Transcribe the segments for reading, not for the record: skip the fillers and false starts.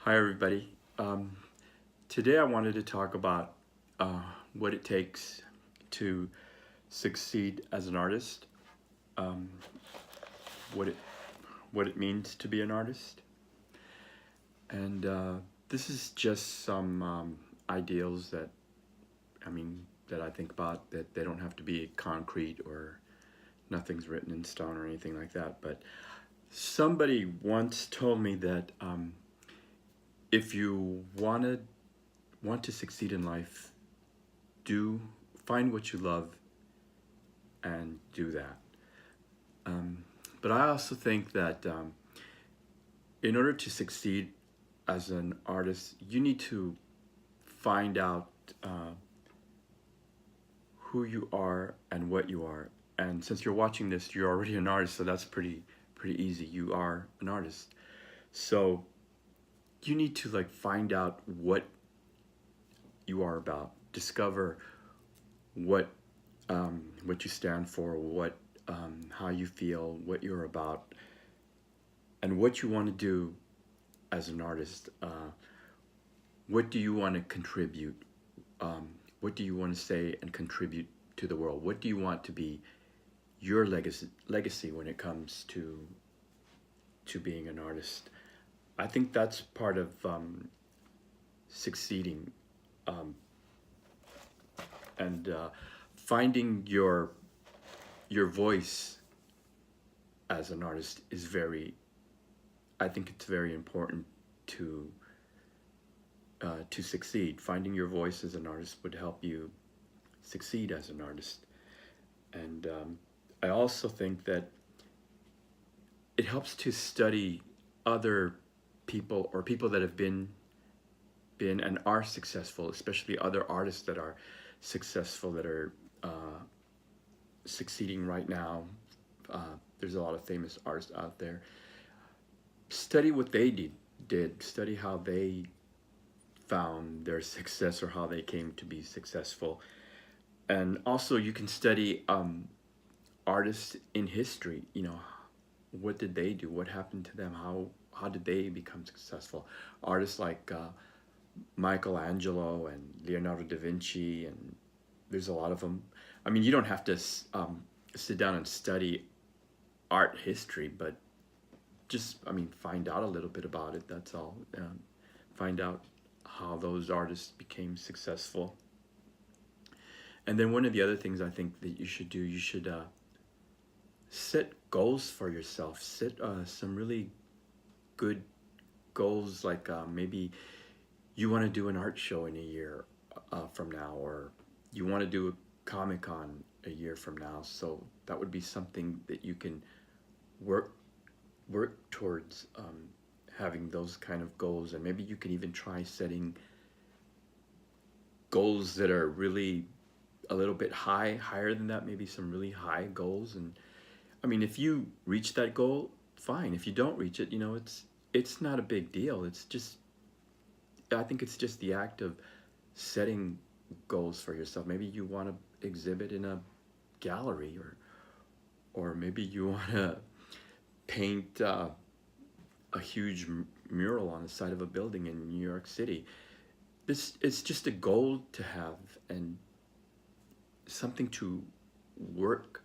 Hi, everybody. Today I wanted to talk about what it takes to succeed as an artist, um, what it what it means to be an artist, and this is just some ideals that that I think about. That they don't have to be concrete or nothing's written in stone or anything like that. But somebody once told me that if you want to succeed in life, do find what you love and do that. Um, but I also think that in order to succeed as an artist, you need to find out uh, who you are and what you are. And since you're watching this, you're already an artist, so that's pretty easy. You are an artist, so you need to like find out you are about, discover what what you stand for, how you feel, what you're about, and what you want to do as an artist. What do you want to contribute? Um, what do you want to say and contribute to the world? What do you want to be your legacy when it comes to being an artist? I think that's part of succeeding, um, and finding your voice as an artist is very. I think it's very important to to succeed. Finding your voice as an artist would help you succeed as an artist. And I also think that it helps to study other people or people that have been and are successful, especially other artists that are successful that are succeeding right now. There's a lot of famous artists out there. Study what they did. Study how they found their success or how they came to be successful. And also, you can study artists in history. You know, what did they do? What happened to them? How did they become successful? Artists like Michelangelo and Leonardo da Vinci, and there's a lot of them. I mean, you don't have to sit down and study art history, but just find out a little bit about it. That's all. Find out how those artists became successful. And then one of the other things I think that you should do, you should set goals for yourself. Set some really good goals, like maybe you want to do an art show in a year from now, or you want to do a Comic Con a year from now. So that would be something that you can work towards, having those kind of goals. And maybe you can even try setting goals that are really a little bit higher than that, maybe some really high goals. And if you reach that goal, fine. If you don't reach it, it's not a big deal. It's just, I think it's just the act of setting goals for yourself. Maybe you want to exhibit in a gallery, or maybe you want to paint a huge mural on the side of a building in New York City. This It's just a goal to have, and something to work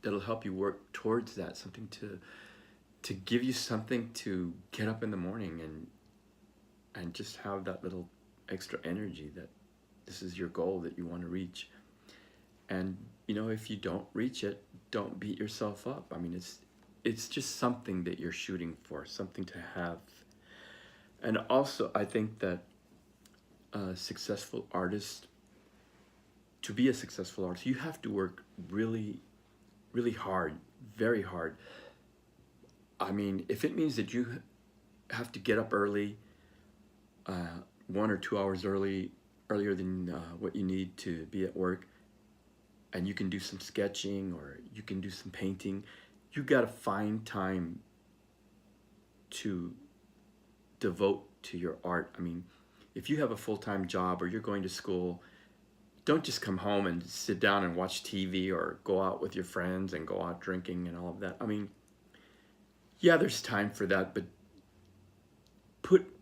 that'll help you work towards that. Something to give you something to get up in the morning and just have that little extra energy that this is your goal that you want to reach. And if you don't reach it, don't beat yourself up. It's just something that you're shooting for, something to have. And also, I think that a successful artist, to be a successful artist, you have to work really, really hard, very hard. If it means that you have to get up early, 1 or 2 hours earlier than what you need to be at work, and you can do some sketching or you can do some painting, you got to find time to devote to your art. If you have a full-time job or you're going to school, don't just come home and sit down and watch TV or go out with your friends and go out drinking and all of that. Yeah, there's time for that, but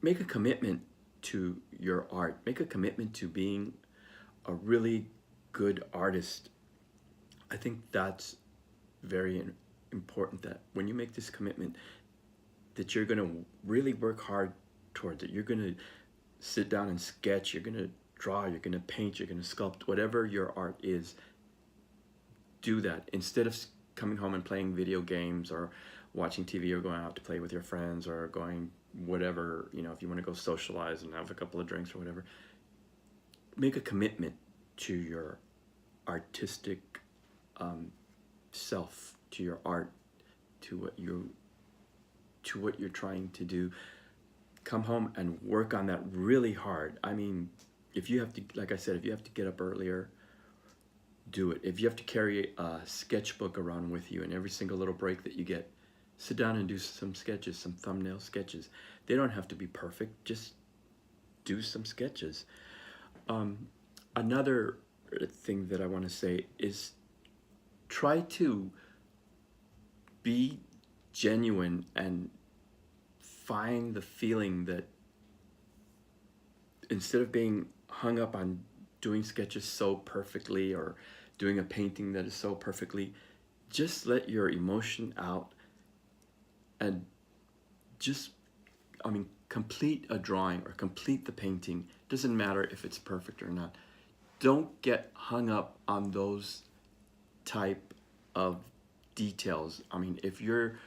make a commitment to your art. Make a commitment to being a really good artist. I think that's very important, that when you make this commitment, that you're going to really work hard towards it. You're going to sit down and sketch, you're going to draw, you're going to paint, you're going to sculpt, whatever your art is. Do that instead of coming home and playing video games or watching TV or going out to play with your friends or going whatever, you know, if you want to go socialize and have a couple of drinks or whatever. Make a commitment to your artistic self, to your art, to what you're trying to do. Come home and work on that really hard. I mean, if you have to, like I said, if you have to get up earlier, do it. If you have to carry a sketchbook around with you and every single little break that you get, sit down and do some sketches, some thumbnail sketches. They don't have to be perfect, just do some sketches. Another thing that I want to say is try to be genuine and find the feeling that instead of being hung up on doing sketches so perfectly or doing a painting that is so perfectly, just let your emotion out and just, I mean, complete a drawing or complete the painting. Doesn't matter if it's perfect or not. Don't get hung up on those type of details. I mean, if you're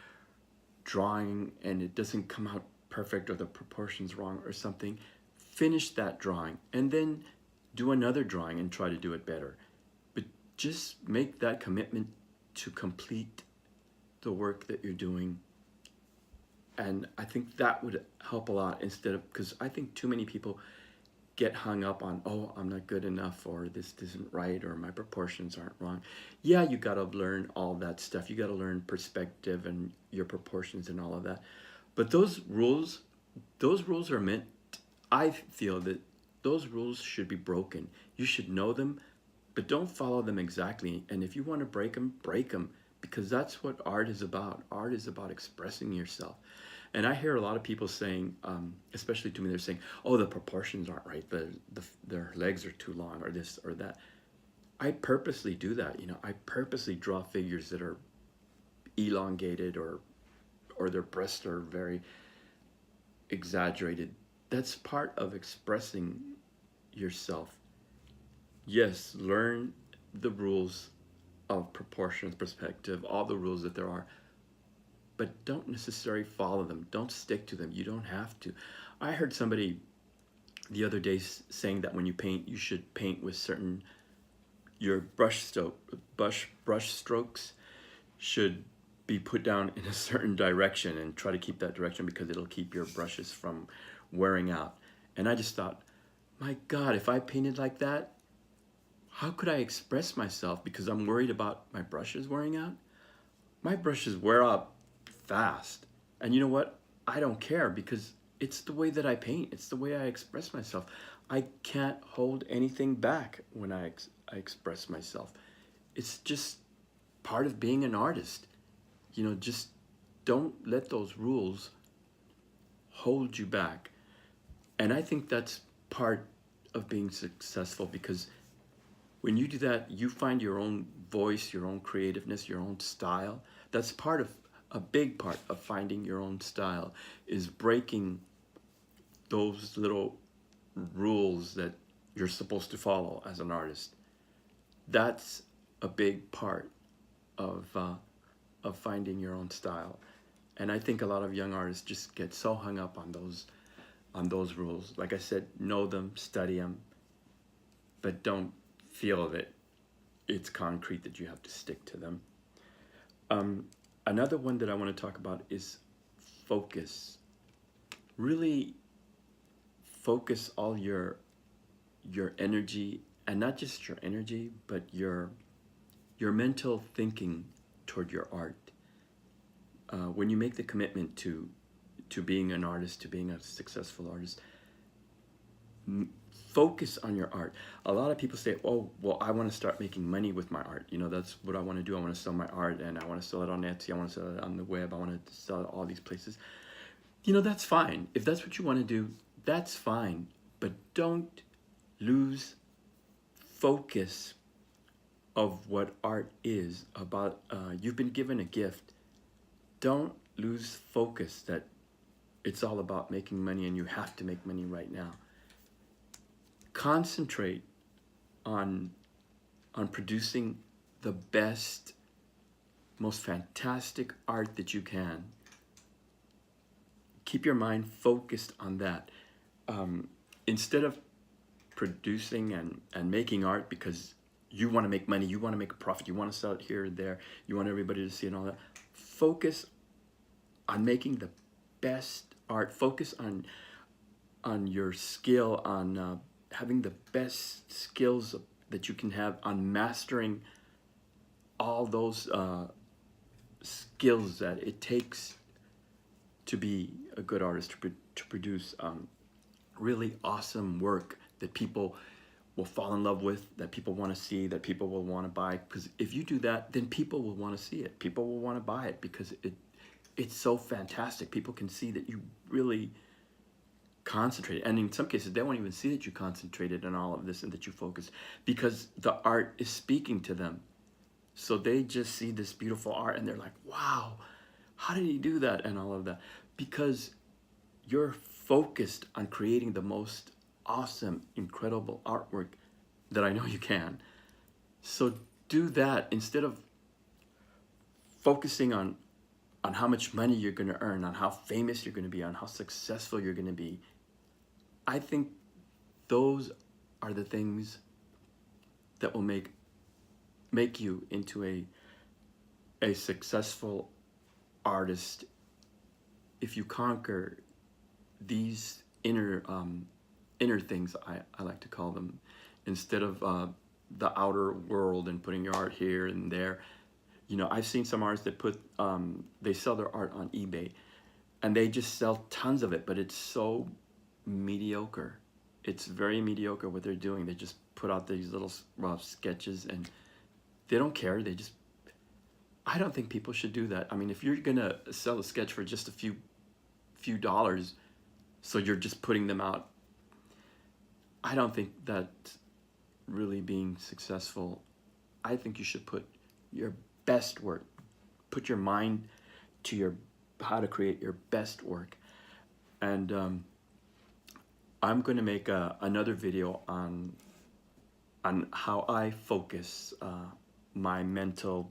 drawing and it doesn't come out perfect or the proportions wrong or something, finish that drawing and then do another drawing and try to do it better. But just make that commitment to complete the work that you're doing. And I think that would help a lot, instead of, because I think too many people get hung up on, oh, I'm not good enough, or this isn't right, or my proportions aren't wrong. Yeah, you got to learn all that stuff. You got to learn perspective and your proportions and all of that. But those rules are meant, I feel that those rules should be broken. You should know them, but don't follow them exactly. And if you want to break them, because that's what art is about. Art is about expressing yourself. And I hear a lot of people saying, especially to me, they're saying, oh, the proportions aren't right. Their legs are too long, or this or that. I purposely do that. You know, I purposely draw figures that are elongated, or their breasts are very exaggerated. That's part of expressing yourself. Yes, learn the rules of proportions, perspective, all the rules that there are, but don't necessarily follow them. Don't stick to them. You don't have to. I heard somebody the other day saying that when you paint, you should paint with certain, your brush strokes should be put down in a certain direction, and try to keep that direction because it'll keep your brushes from wearing out. And I just thought, my God, if I painted like that, how could I express myself? Because I'm worried about my brushes wearing out. My brushes wear out fast. And you know what? I don't care, because it's the way that I paint. It's the way I express myself. I can't hold anything back when I express myself. It's just part of being an artist. You know, just don't let those rules hold you back. And I think that's part of being successful, because when you do that, you find your own voice, your own creativeness, your own style. That's part of, a big part of finding your own style, is breaking those little rules that you're supposed to follow as an artist. That's a big part of finding your own style. And I think a lot of young artists just get so hung up on those rules. Like I said, know them, study them, but don't feel that it's concrete that you have to stick to them. Another one that I want to talk about is focus. Really focus all your energy, and not just your energy, but your mental thinking toward your art. When you make the commitment to being an artist, to being a successful artist, focus on your art. A lot of people say, oh, well, I want to start making money with my art. You know, that's what I want to do. I want to sell my art, and I want to sell it on Etsy. I want to sell it on the web. I want to sell it all these places. You know, that's fine. If that's what you want to do, that's fine. But don't lose focus of what art is about. You've been given a gift. Don't lose focus that it's all about making money and you have to make money right now. Concentrate on producing the best, most fantastic art that you can. Keep your mind focused on that. Instead of producing and making art because you want to make money, you want to make a profit, you want to sell it here and there, you want everybody to see it and all that, focus on making the best art. Focus on your skill, on having the best skills that you can have, on mastering all those skills that it takes to be a good artist, to produce really awesome work that people will fall in love with, that people want to see, that people will want to buy. Because if you do that, then people will want to see it. People will want to buy it because it's so fantastic. People can see that you really concentrated, and in some cases they won't even see that you concentrated on all of this and that you focus, because the art is speaking to them. So they just see this beautiful art and they're like, wow, how did he do that, and all of that, because you're focused on creating the most awesome, incredible artwork that I know you can. So do that instead of focusing on how much money you're going to earn, on how famous you're going to be, on how successful you're going to be. I think those are the things that will make you into a successful artist if you conquer these inner things, I like to call them, instead of the outer world and putting your art here and there. You know, I've seen some artists that put they sell their art on eBay and they just sell tons of it, but it's so mediocre. It's very mediocre what they're doing. They just put out these little rough sketches and they don't care. They just, I don't think people should do that. I mean, if you're gonna sell a sketch for just a few dollars, so you're just putting them out, I don't think that's really being successful. I think you should put your best work, put your mind to your how to create your best work. And I'm going to make another video on how I focus my mental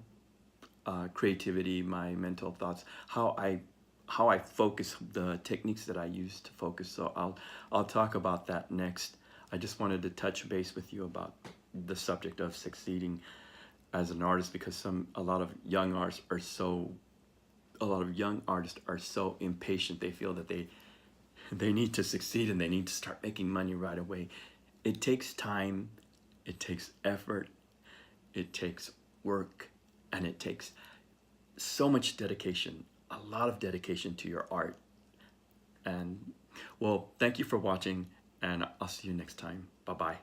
creativity, my mental thoughts, how I focus, the techniques that I use to focus. So I'll talk about that next. I just wanted to touch base with you about the subject of succeeding as an artist, because a lot of young artists are so impatient. They feel that they need to succeed and they need to start making money right away. It takes time, it takes effort, it takes work, and it takes so much dedication, a lot of dedication to your art. And well, thank you for watching, and I'll see you next time. Bye-bye.